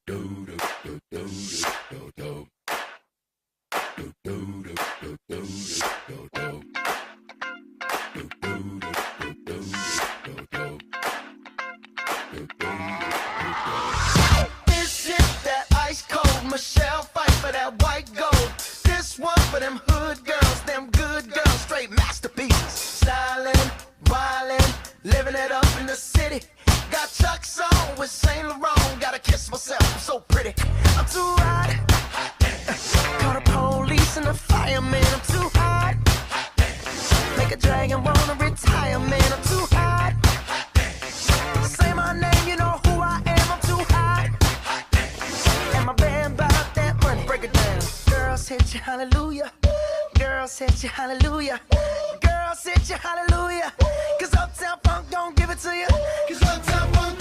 This is that ice cold Michelle fight for that white gold. This one for them hood girls, them good girls, straight masterpieces. Stylin', wildin', living it up in the city. Got Chuck's on with Saint Laurent. Gotta kiss myself, I'm so pretty. I'm too hot. Call the police and the fireman. I'm too hot. Make a dragon wanna retire, man. I'm too hot. Say my name, you know who I am. I'm too hot. And my band bought that money. Break it down. Girls hit you, hallelujah. Girls hit you, hallelujah. Girls hit you, hallelujah. Cause Uptown Funk don't give it to you. Cause Uptown Funk